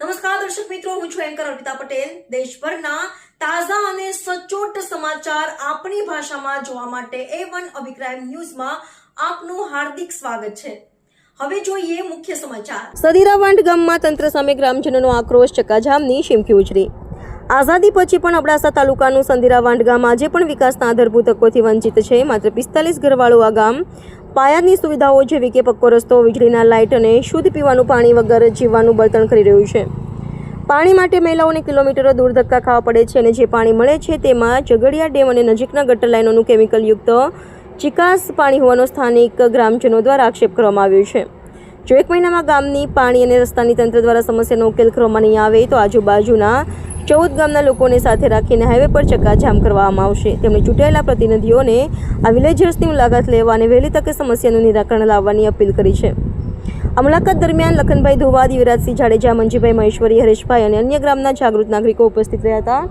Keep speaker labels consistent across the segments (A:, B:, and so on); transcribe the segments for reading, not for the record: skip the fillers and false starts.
A: નમસ્કાર દર્શક મિત્રો, હું છું એન્કર અર્પિતા પટેલ। દેશભરના તાજા અને સચોટ સમાચાર આપણી ભાષામાં જોવા માટે A1 અભિપ્રાય ન્યૂઝમાં આપનું હાર્દિક સ્વાગત છે। હવે જોઈએ મુખ્ય સમાચાર। સદીરાવાંઢ ગામમાં તંત્ર સામે ગ્રામજનોનો આક્રોશ, ચક્કાજામની શીમકી ઉછળી। આઝાદી પછી પણ અબડાસા તાલુકાનું સંદીરાવાંઢ ગામ આજે પણ વિકાસના આધારભૂત તકોથી વંચિત છે। માત્ર 45 ઘરવાળું આ ગામ પાયાની સુવિધાઓ જેવી કે પક્કો રસ્તો, વીજળીના લાઇટ અને શુદ્ધ પીવાનું પાણી વગર જીવવાનું બળતણ કરી રહ્યું છે। પાણી માટે મહિલાઓને કિલોમીટરો દૂર ધક્કા ખાવા પડે છે અને જે પાણી મળે છે તેમાં ઝઘડિયા ડેમ અને નજીકના ગટર લાઇનોનું કેમિકલયુક્ત ચિકાસ પાણી હોવાનો સ્થાનિક ગ્રામજનો દ્વારા આક્ષેપ કરવામાં આવ્યો છે। જો 1 મહિનામાં ગામની પાણી અને રસ્તાની તંત્ર દ્વારા સમસ્યાનો ઉકેલ કરવામાં નહીં આવે તો આજુબાજુના 14 ગામના લોકોને સાથે રાખીને હાઈવે પર ચક્કાજામ કરવામાં આવશે। તેમણે ચૂંટાયેલા પ્રતિનિધિઓને આ વિલેજર્સની મુલાકાત લેવા અને વહેલી તકે સમસ્યાનું નિરાકરણ લાવવાની અપીલ કરી છે। આ મુલાકાત દરમિયાન લખનભાઈ ધોવાદ, યુવરાજસિંહ જાડેજા, મંજીભાઈ મહેશ્વરી, હરેશભાઈ અને અન્ય ગ્રામના જાગૃત નાગરિકો ઉપસ્થિત રહ્યા હતા।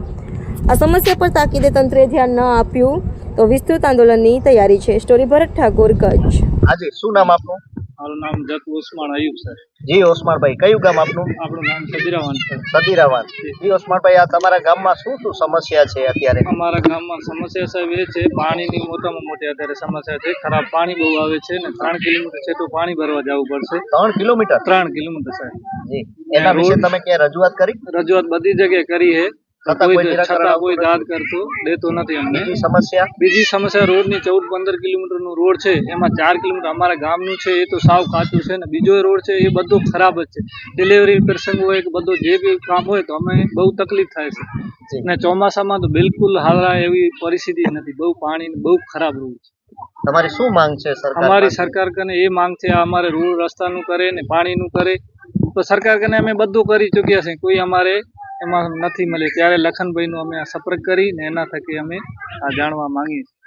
A: આ સમસ્યા પર તાકીદે તંત્રે ધ્યાન ન આપ્યું તો વિસ્તૃત આંદોલનની તૈયારી છે। સ્ટોરી ભરત ઠાકોર, કચ્છ।
B: હાજી, શું નામ આપનું?
C: મારું નામ જત ઓસમાણ અયુબ સર।
B: જી ઓસમાણભાઈ, કયું ગામ આપનું?
C: આપણું નામ સદીરાવાંઢ સર।
B: સદીરાવાંઢ। જી ઓસમાણભાઈ, આ તમારા ગામમાં શું શું સમસ્યા છે અત્યારે?
C: અમારા ગામમાં સમસ્યા સાહેબ એ છે, પાણીની મોટામાં મોટી અત્યારે સમસ્યા છે। ખરાબ પાણી બહુ આવે છે ને 3 કિલોમીટર છે તો પાણી ભરવા જવું પડશે।
B: 3 કિલોમીટર?
C: 3 કિલોમીટર સાહેબ।
B: જી, એના વિશે તમે ક્યાં રજૂઆત કરી?
C: રજૂઆત બધી જગ્યાએ કરી છે, છતાં કોઈ દાદ કરતો દેતો નથી અમને। બીજી સમસ્યા રોડની 14-15 કિલોમીટરનું રોડ છે, એમાં 4 કિલોમીટર અમારા ગામનું છે એ તો સાવ કાચું છે ને બીજો રોડ છે એ બધો ખરાબ જ છે। ડિલિવરી પ્રસંગ હોય કે બધો જે બી કામ હોય તો અમે બહુ તકલીફ થાય છે ને ચોમાસામાં તો બિલકુલ હાલના એવી પરિસ્થિતિ નથી, બહુ પાણી બહુ ખરાબ રોડ છે।
B: તમારી શું માંગ છે સરકાર?
C: અમારી સરકાર કને એ માંગ છે, અમારે રોડ રસ્તાનું કરે ને પાણીનું કરે તો સરકાર કને અમે બધું કરી ચૂક્યા છે, કોઈ અમારે એમાં નથી મળે। ત્યારે લખનભાઈનો અમે સંપર્ક કરી ને એના થકી અમે આ જાણવા માંગીએ છીએ।